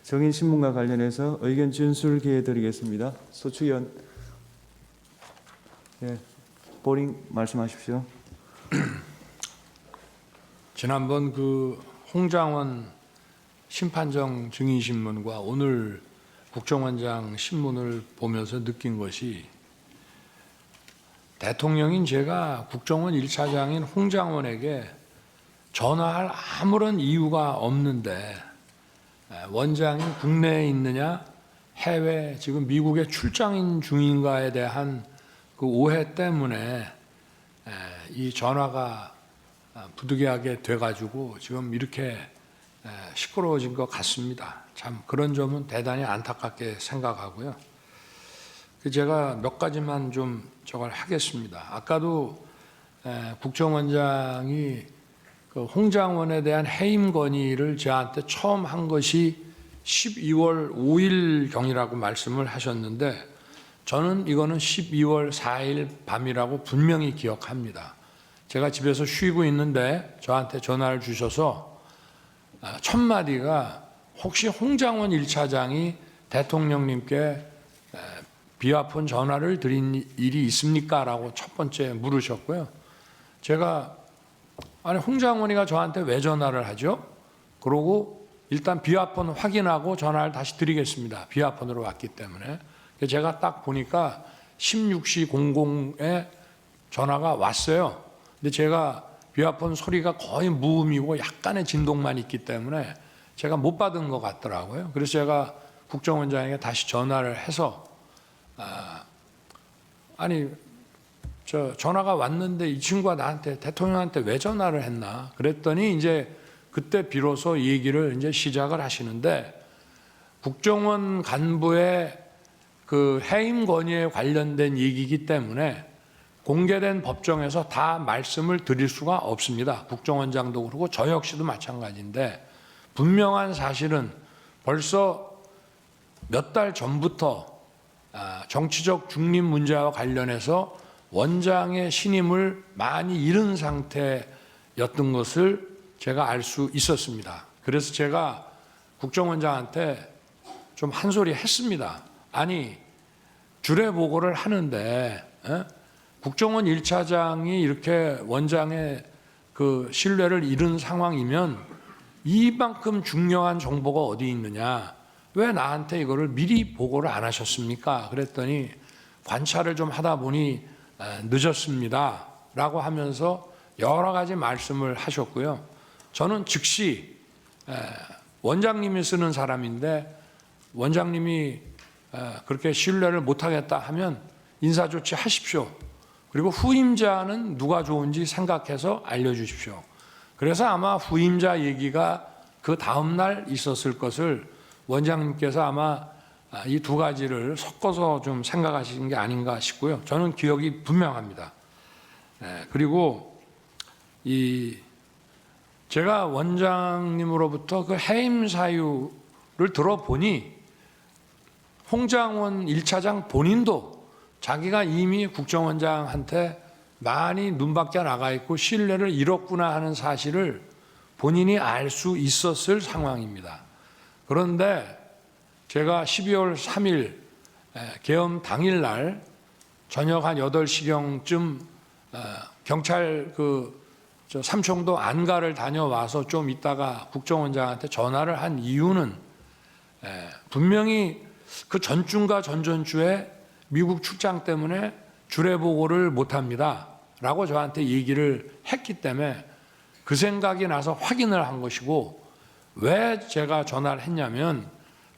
정인신문과 관련해서 의견 준술 기회 드리겠습니다. 소추위원, 보링 말씀하십시오. 지난번 그 홍장원 심판정 증인신문과 오늘 국정원장 신문을 보면서 느낀 것이, 대통령인 제가 국정원 1차장인 홍장원에게 전화할 아무런 이유가 없는데 원장이 국내에 있느냐 해외 지금 미국에 출장 중인가에 대한 그 오해 때문에 이 전화가 부득이하게 돼가지고 지금 이렇게 시끄러워진 것 같습니다. 참 그런 점은 대단히 안타깝게 생각하고요. 제가 몇 가지만 좀 저걸 하겠습니다. 아까도 국정원장이 그 홍장원에 대한 해임 건의를 저한테 처음 한 것이 12월 5일경이라고 말씀을 하셨는데, 저는 이거는 12월 4일 밤이라고 분명히 기억합니다. 제가 집에서 쉬고 있는데 저한테 전화를 주셔서 첫 마디가 혹시 홍장원 1차장이 대통령님께 비화폰 전화를 드린 일이 있습니까? 라고 첫 번째 물으셨고요. 제가 아니 홍장원이가 저한테 왜 전화를 하죠? 그러고 일단 비화폰 확인하고 전화를 다시 드리겠습니다. 비화폰으로 왔기 때문에. 제가 딱 보니까 16시 00에 전화가 왔어요. 근데 제가 비화폰 소리가 거의 무음이고 약간의 진동만 있기 때문에 제가 못 받은 것 같더라고요. 그래서 제가 국정원장에게 다시 전화를 해서 아니 저 전화가 왔는데 이 친구가 나한테 대통령한테 왜 전화를 했나 그랬더니 이제 그때 비로소 이 얘기를 이제 시작을 하시는데, 국정원 간부의 그 해임 건의에 관련된 얘기이기 때문에 공개된 법정에서 다 말씀을 드릴 수가 없습니다. 국정원장도 그렇고 저 역시도 마찬가지인데, 분명한 사실은 벌써 몇 달 전부터 정치적 중립 문제와 관련해서 원장의 신임을 많이 잃은 상태였던 것을 제가 알 수 있었습니다. 그래서 제가 국정원장한테 좀 한 소리 했습니다. 아니 주례 보고를 하는데 국정원 1차장이 이렇게 원장의 그 신뢰를 잃은 상황이면 이만큼 중요한 정보가 어디 있느냐, 왜 나한테 이거를 미리 보고를 안 하셨습니까? 그랬더니 관찰을 좀 하다 보니 늦었습니다 라고 하면서 여러 가지 말씀을 하셨고요. 저는 즉시 원장님이 쓰는 사람인데 원장님이 그렇게 신뢰를 못하겠다 하면 인사조치 하십시오. 그리고 후임자는 누가 좋은지 생각해서 알려주십시오. 그래서 아마 후임자 얘기가 그 다음날 있었을 것을 원장님께서 아마 이 두 가지를 섞어서 좀 생각하시는 게 아닌가 싶고요. 저는 기억이 분명합니다. 그리고 제가 원장님으로부터 그 해임 사유를 들어보니 홍장원 1차장 본인도 자기가 이미 국정원장한테 많이 눈 밖에 나가 있고 신뢰를 잃었구나 하는 사실을 본인이 알 수 있었을 상황입니다. 그런데 제가 12월 3일 계엄 당일날 저녁 한 8시경쯤 경찰 저 삼청도 안가를 다녀와서 좀 있다가 국정원장한테 전화를 한 이유는 분명히 그 전주인가 전전주에 미국 출장 때문에 주례 보고를 못합니다 라고 저한테 얘기를 했기 때문에 그 생각이 나서 확인을 한 것이고, 왜 제가 전화를 했냐면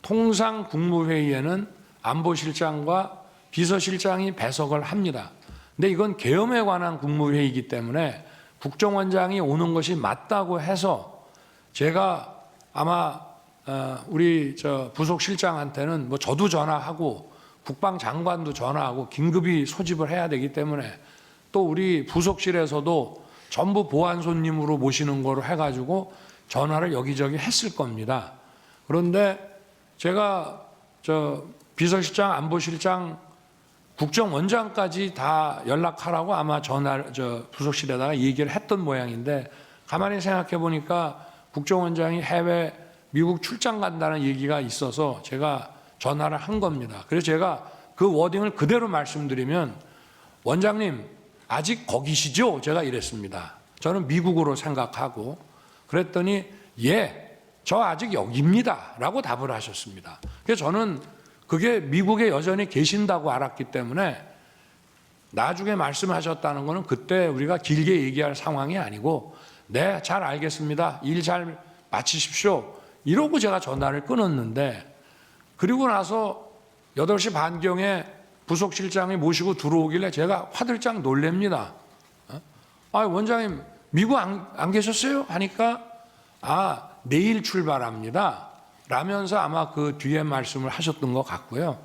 통상 국무회의에는 안보실장과 비서실장이 배석을 합니다. 근데 이건 계엄에 관한 국무회의이기 때문에 국정원장이 오는 것이 맞다고 해서 제가 아마 우리 저 부속실장한테는 뭐 저도 전화하고 국방장관도 전화하고 긴급히 소집을 해야 되기 때문에 또 우리 부속실에서도 전부 보안 손님으로 모시는 거로 해가지고 전화를 여기저기 했을 겁니다. 그런데 제가 저 비서실장, 안보실장, 국정원장까지 다 연락하라고 아마 부속실에다가 얘기를 했던 모양인데, 가만히 생각해 보니까 국정원장이 해외 미국 출장 간다는 얘기가 있어서 제가 전화를 한 겁니다. 그래서 제가 그 워딩을 그대로 말씀드리면 원장님 아직 거기시죠? 제가 이랬습니다. 저는 미국으로 생각하고 그랬더니 예, 저 아직 여기입니다 라고 답을 하셨습니다. 그래서 저는 그게 미국에 여전히 계신다고 알았기 때문에 나중에 말씀하셨다는 것은 그때 우리가 길게 얘기할 상황이 아니고 네, 잘 알겠습니다. 일 잘 마치십시오. 이러고 제가 전화를 끊었는데 그리고 나서 8시 반경에 부속실장이 모시고 들어오길래 제가 화들짝 놀랍니다. 원장님 미국 안 계셨어요? 하니까 내일 출발합니다 라면서 아마 그 뒤에 말씀을 하셨던 것 같고요.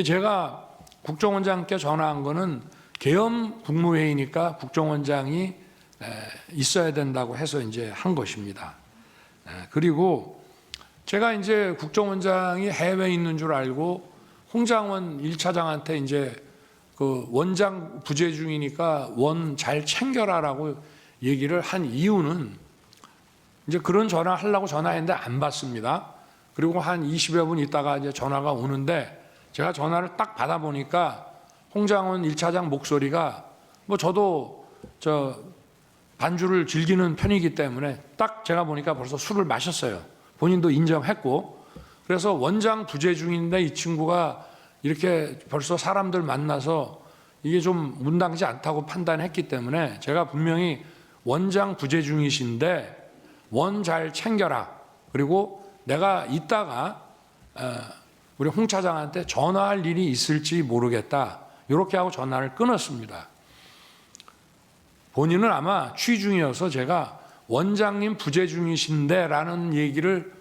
제가 국정원장께 전화한 거는 계엄 국무회의니까 국정원장이 있어야 된다고 해서 이제 한 것입니다. 그리고 제가 이제 국정원장이 해외에 있는 줄 알고 홍장원 1차장한테 이제 그 원장 부재 중이니까 원 잘 챙겨라라고 얘기를 한 이유는 이제 그런 전화 하려고 전화했는데 안 받습니다. 그리고 한 20여 분 있다가 이제 전화가 오는데 제가 전화를 딱 받아보니까 홍장원 1차장 목소리가 뭐 저도 반주를 즐기는 편이기 때문에 딱 제가 보니까 벌써 술을 마셨어요. 본인도 인정했고. 그래서 원장 부재 중인데 이 친구가 이렇게 벌써 사람들 만나서 이게 좀 문당지 않다고 판단했기 때문에 제가 분명히 원장 부재 중이신데 원 잘 챙겨라. 그리고 내가 이따가 우리 홍 차장한테 전화할 일이 있을지 모르겠다. 이렇게 하고 전화를 끊었습니다. 본인은 아마 취 중이어서 제가 원장님 부재 중이신데 라는 얘기를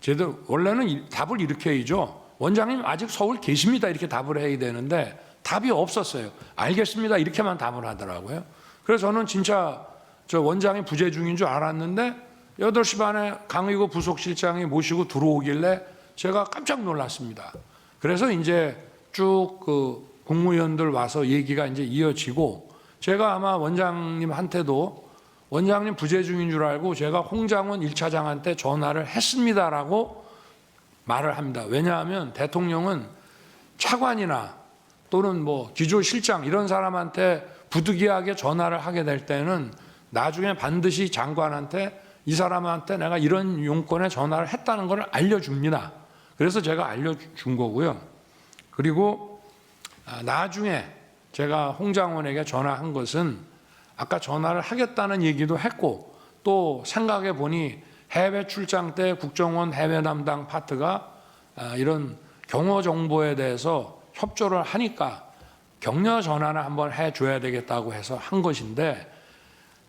제대로 원래는 답을 이렇게 해야죠. 원장님 아직 서울 계십니다 이렇게 답을 해야 되는데 답이 없었어요. 알겠습니다 이렇게만 답을 하더라고요. 그래서 저는 진짜 저 원장이 부재 중인 줄 알았는데 8시 반에 강의고 부속실장이 모시고 들어오길래 제가 깜짝 놀랐습니다. 그래서 이제 쭉 그 국무위원들 와서 얘기가 이제 이어지고 제가 아마 원장님한테도 원장님 부재 중인 줄 알고 제가 홍장원 1차장한테 전화를 했습니다라고 말을 합니다. 왜냐하면 대통령은 차관이나 또는 뭐 기조실장 이런 사람한테 부득이하게 전화를 하게 될 때는 나중에 반드시 장관한테 이 사람한테 내가 이런 용건에 전화를 했다는 걸 알려줍니다. 그래서 제가 알려준 거고요. 그리고 나중에 제가 홍장원에게 전화한 것은 아까 전화를 하겠다는 얘기도 했고 또 생각해 보니 해외 출장 때 국정원 해외 담당 파트가 이런 경호 정보에 대해서 협조를 하니까 격려 전화를 한번 해줘야 되겠다고 해서 한 것인데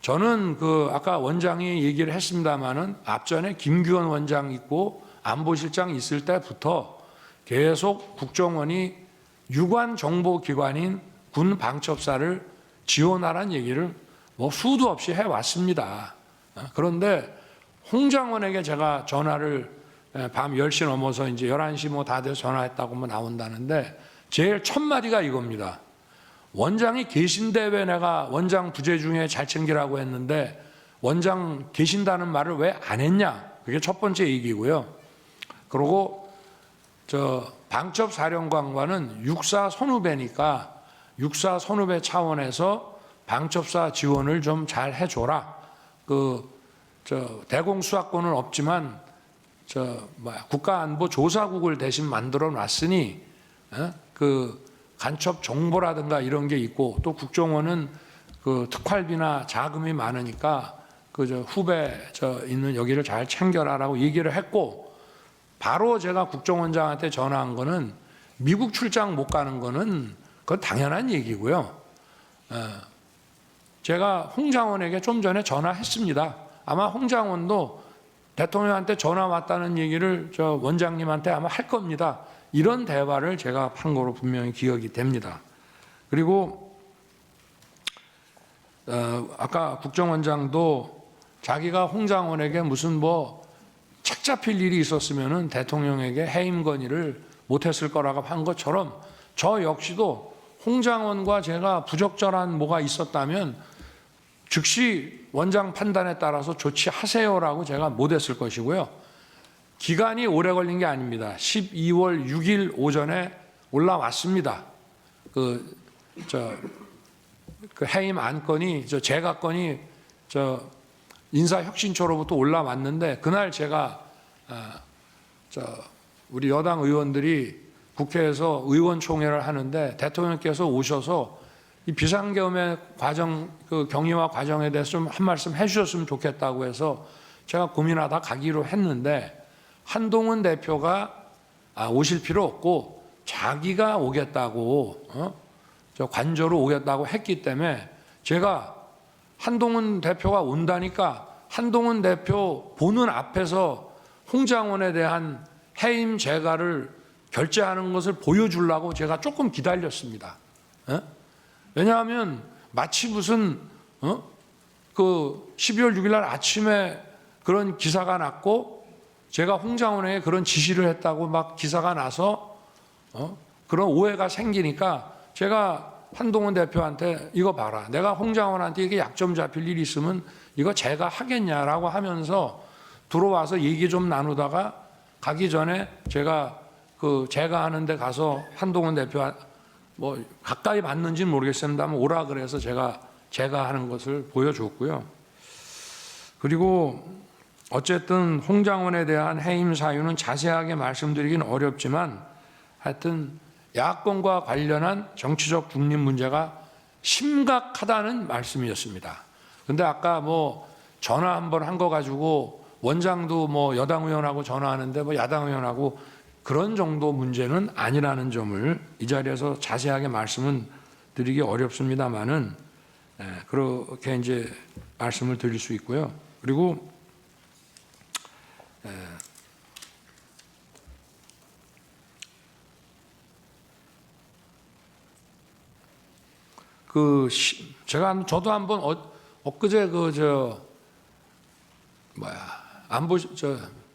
저는 그 아까 원장이 얘기를 했습니다마는 앞전에 김규원 원장 있고 안보실장 있을 때부터 계속 국정원이 유관 정보기관인 군 방첩사를 지원하라는 얘기를 뭐 수도 없이 해왔습니다. 그런데 홍장원에게 제가 전화를 밤 10시 넘어서 이제 11시 뭐 다 돼서 전화했다고 뭐 나온다는데 제일 첫 마디가 이겁니다. 원장이 계신데 왜 내가 원장 부재 중에 잘 챙기라고 했는데 원장 계신다는 말을 왜 안 했냐? 그게 첫 번째 얘기고요. 그리고 방첩사령관과는 육사 선후배니까 육사 선후배 차원에서 방첩사 지원을 좀 잘 해줘라. 대공수사권은 없지만 국가안보조사국을 대신 만들어 놨으니 그 간첩 정보라든가 이런 게 있고 또 국정원은 그 특활비나 자금이 많으니까 후배 있는 여기를 잘 챙겨라라고 얘기를 했고 바로 제가 국정원장한테 전화한 거는 미국 출장 못 가는 거는 그건 당연한 얘기고요. 제가 홍장원에게 좀 전에 전화했습니다. 아마 홍장원도 대통령한테 전화 왔다는 얘기를 저 원장님한테 아마 할 겁니다. 이런 대화를 제가 한 거로 분명히 기억이 됩니다. 그리고 아까 국정원장도 자기가 홍장원에게 무슨 뭐 책 잡힐 일이 있었으면은 대통령에게 해임 건의를 못했을 거라고 한 것처럼 저 역시도 홍장원과 제가 부적절한 뭐가 있었다면 즉시 원장 판단에 따라서 조치하세요라고 제가 못했을 것이고요. 기간이 오래 걸린 게 아닙니다. 12월 6일 오전에 올라왔습니다. 그 해임 안건이 재가건이 인사혁신처로부터 올라왔는데 그날 제가 우리 여당 의원들이 국회에서 의원총회를 하는데 대통령께서 오셔서 이 비상계엄의 과정, 그 경위와 과정에 대해서 좀 한 말씀 해주셨으면 좋겠다고 해서 제가 고민하다 가기로 했는데 한동훈 대표가 오실 필요 없고 자기가 오겠다고 관저로 오겠다고 했기 때문에 제가 한동훈 대표가 온다니까 한동훈 대표 보는 앞에서 홍장원에 대한 해임 재가를 결재하는 것을 보여주려고 제가 조금 기다렸습니다. 왜냐하면 마치 무슨 그 12월 6일 날 아침에 그런 기사가 났고 제가 홍장원에게 그런 지시를 했다고 막 기사가 나서 그런 오해가 생기니까 제가 한동훈 대표한테 이거 봐라. 내가 홍장원한테 이게 약점 잡힐 일이 있으면 이거 제가 하겠냐라고 하면서 들어와서 얘기 좀 나누다가 가기 전에 제가 제가 하는 데 가서 한동훈 대표 뭐 가까이 봤는지는 모르겠습니다만 오라 그래서 제가 하는 것을 보여줬고요. 그리고 어쨌든 홍장원에 대한 해임 사유는 자세하게 말씀드리긴 어렵지만 하여튼 야권과 관련한 정치적 중립 문제가 심각하다는 말씀이었습니다. 근데 아까 뭐 전화 한번 한 거 가지고 원장도 뭐 여당 의원하고 전화하는데 뭐 야당 의원하고 그런 정도 문제는 아니라는 점을 이 자리에서 자세하게 말씀은 드리기 어렵습니다만은 그렇게 이제 말씀을 드릴 수 있고요. 그리고 저도 한번 엊그제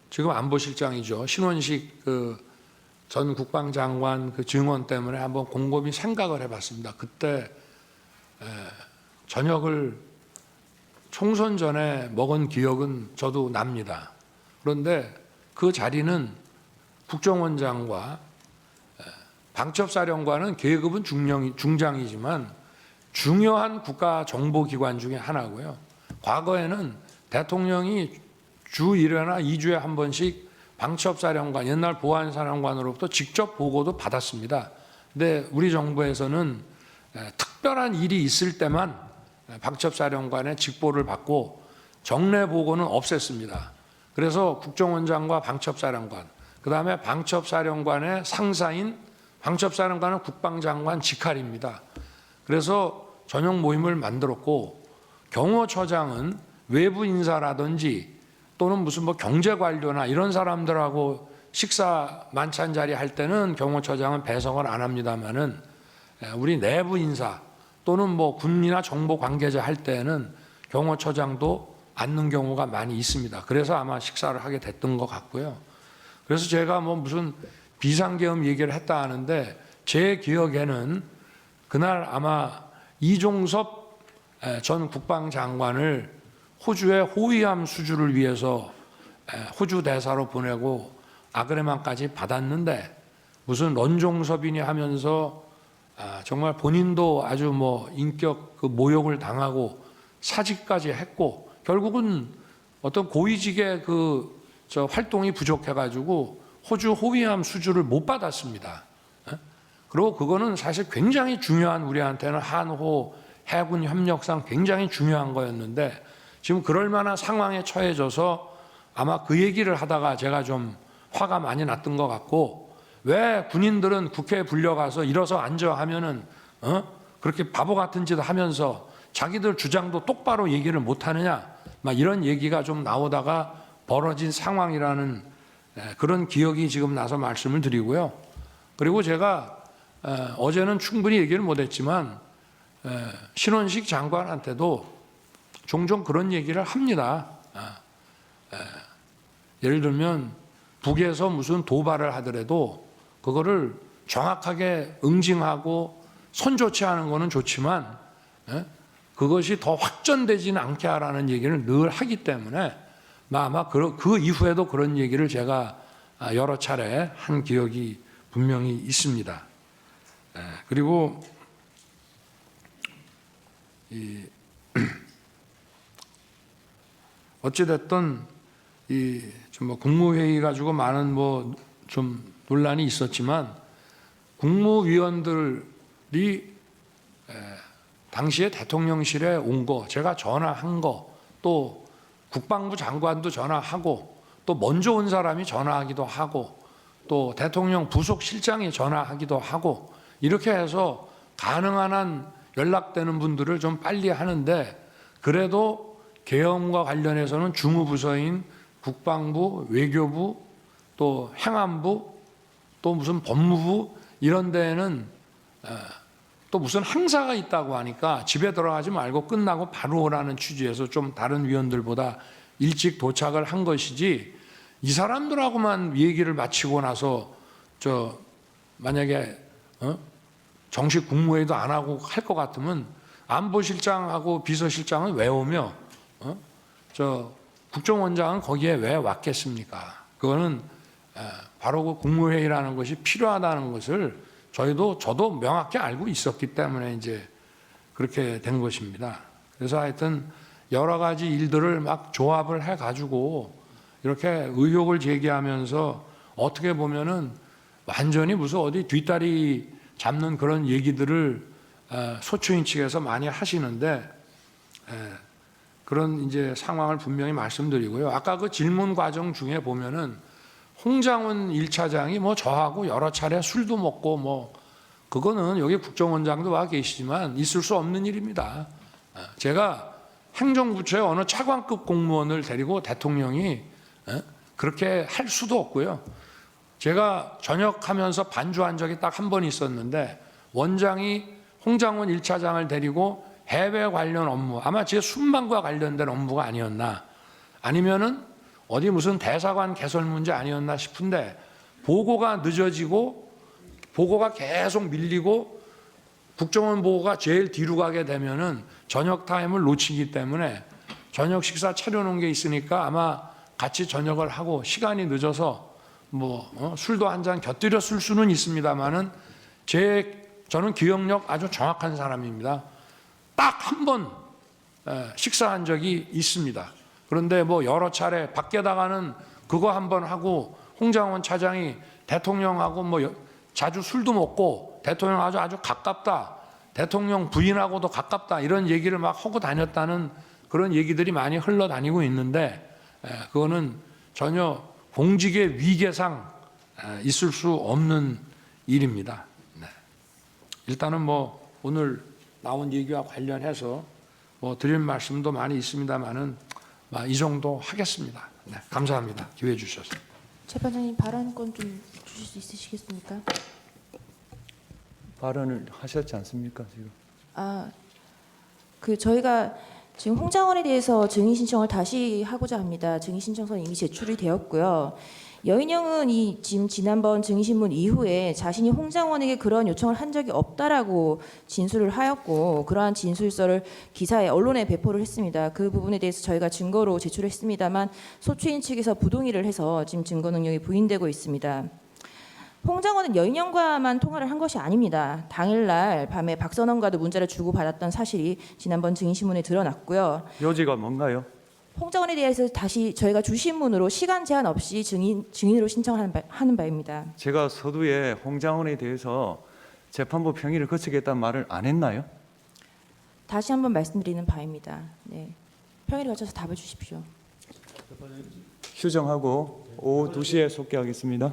지금 안보실장이죠. 신원식 전 국방장관 증언 때문에 한번 곰곰이 생각을 해봤습니다. 그때 저녁을 총선 전에 먹은 기억은 저도 납니다. 그런데 그 자리는 국정원장과 방첩사령관은 계급은 중장이지만 중요한 국가정보기관 중에 하나고요. 과거에는 대통령이 주 1회나 2주에 한 번씩 방첩사령관, 옛날 보안사령관으로부터 직접 보고도 받았습니다. 근데 우리 정부에서는 특별한 일이 있을 때만 방첩사령관의 직보를 받고 정례 보고는 없앴습니다. 그래서 국정원장과 방첩사령관, 그 다음에 방첩사령관의 상사인 방첩사령관은 국방장관 직할입니다. 그래서 전용 모임을 만들었고 경호처장은 외부 인사라든지 또는 무슨 뭐 경제관료나 이런 사람들하고 식사 만찬 자리 할 때는 경호처장은 배석을 안 합니다만은 우리 내부 인사 또는 뭐 군이나 정보 관계자 할 때는 경호처장도 앉는 경우가 많이 있습니다. 그래서 아마 식사를 하게 됐던 것 같고요. 그래서 제가 뭐 무슨 비상계엄 얘기를 했다 하는데 제 기억에는 그날 아마 이종섭 전 국방장관을 호주의 호위함 수주를 위해서 호주 대사로 보내고 아그레만까지 받았는데 무슨 런종섭이니 하면서 정말 본인도 아주 뭐 인격 모욕을 당하고 사직까지 했고 결국은 어떤 고위직의 활동이 부족해가지고 호주 호위함 수주를 못 받았습니다. 그리고 그거는 사실 굉장히 중요한 우리한테는 한호 해군 협력상 굉장히 중요한 거였는데 지금 그럴 만한 상황에 처해져서 아마 그 얘기를 하다가 제가 좀 화가 많이 났던 것 같고 왜 군인들은 국회에 불려가서 일어서 앉아 하면은 그렇게 바보 같은 짓을 하면서 자기들 주장도 똑바로 얘기를 못 하느냐 막 이런 얘기가 좀 나오다가 벌어진 상황이라는 그런 기억이 지금 나서 말씀을 드리고요. 그리고 제가 어제는 충분히 얘기를 못했지만 신원식 장관한테도 종종 그런 얘기를 합니다. 예를 들면 북에서 무슨 도발을 하더라도 그거를 정확하게 응징하고 손조치하는 거는 좋지만 그것이 더 확전되지는 않게 하라는 얘기를 늘 하기 때문에 아마 그 이후에도 그런 얘기를 제가 여러 차례 한 기억이 분명히 있습니다. 그리고 어찌됐든 뭐 국무회의 가지고 많은 뭐 좀 논란이 있었지만 국무위원들이 당시에 대통령실에 온 거, 제가 전화한 거, 또 국방부 장관도 전화하고, 또 먼저 온 사람이 전화하기도 하고, 또 대통령 부속실장이 전화하기도 하고, 이렇게 해서 가능한 한 연락되는 분들을 좀 빨리 하는데, 그래도 계엄과 관련해서는 주무부서인 국방부, 외교부, 또 행안부, 또 무슨 법무부 이런 데에는 또 무슨 행사가 있다고 하니까 집에 들어가지 말고 끝나고 바로 오라는 취지에서 좀 다른 위원들보다 일찍 도착을 한 것이지, 이 사람들하고만 얘기를 마치고 나서 만약에 정식 국무회의도 안 하고 할 것 같으면 안보실장하고 비서실장은 왜 오며 국정원장은 거기에 왜 왔겠습니까? 그거는 바로 그 국무회의라는 것이 필요하다는 것을 저도 명확히 알고 있었기 때문에 이제 그렇게 된 것입니다. 그래서 하여튼 여러 가지 일들을 막 조합을 해가지고 이렇게 의혹을 제기하면서 어떻게 보면은 완전히 무슨 어디 뒷다리 잡는 그런 얘기들을 소추인 측에서 많이 하시는데, 그런 이제 상황을 분명히 말씀드리고요. 아까 그 질문 과정 중에 보면은 홍장훈 1차장이 뭐 저하고 여러 차례 술도 먹고 뭐 그거는 여기 국정원장도 와 계시지만 있을 수 없는 일입니다. 제가 행정부처의 어느 차관급 공무원을 데리고 대통령이 그렇게 할 수도 없고요. 제가 전역하면서 반주한 적이 딱 한 번 있었는데, 원장이 홍장훈 1차장을 데리고 해외 관련 업무, 아마 제 순방과 관련된 업무가 아니었나, 아니면은 어디 무슨 대사관 개설 문제 아니었나 싶은데, 보고가 늦어지고 보고가 계속 밀리고 국정원 보고가 제일 뒤로 가게 되면은 저녁 타임을 놓치기 때문에 저녁 식사 차려놓은 게 있으니까 아마 같이 저녁을 하고 시간이 늦어서 술도 한 잔 곁들였을 수는 있습니다만은 저는 기억력 아주 정확한 사람입니다. 딱 한 번 식사한 적이 있습니다. 그런데 뭐 여러 차례 밖에다가는 그거 한 번 하고 홍장원 차장이 대통령하고 뭐 자주 술도 먹고 대통령하고 아주 가깝다, 대통령 부인하고도 가깝다, 이런 얘기를 막 하고 다녔다는 그런 얘기들이 많이 흘러다니고 있는데, 그거는 전혀 공직의 위계상 있을 수 없는 일입니다. 일단은 뭐 오늘 나온 얘기와 관련해서 뭐 드릴 말씀도 많이 있습니다만은 이 정도 하겠습니다. 감사합니다. 기회 주셔서. 재판장님, 발언권 좀 주실 수 있으시겠습니까? 발언을 하셨지 않습니까 지금? 저희가 지금 홍장원에 대해서 증인 신청을 다시 하고자 합니다. 증인 신청서는 이미 제출이 되었고요. 여인영은 지금 지난번 증인신문 이후에 자신이 홍장원에게 그런 요청을 한 적이 없다라고 진술을 하였고, 그러한 진술서를 기사에 언론에 배포를 했습니다. 그 부분에 대해서 저희가 증거로 제출했습니다만 소추인 측에서 부동의를 해서 지금 증거 능력이 부인되고 있습니다. 홍장원은 여인영과만 통화를 한 것이 아닙니다. 당일날 밤에 박선원과도 문자를 주고받았던 사실이 지난번 증인신문에 드러났고요. 요지가 뭔가요? 홍장원에 대해서 다시 저희가 주신문으로 시간 제한 없이 증인으로 신청하는 바입니다. 제가 서두에 홍장원에 대해서 재판부 평의를 거치겠다는 말을 안 했나요? 다시 한번 말씀드리는 바입니다. 네. 평일에 거쳐서 답을 주십시오. 휴정하고 오후 2시에 속개하겠습니다.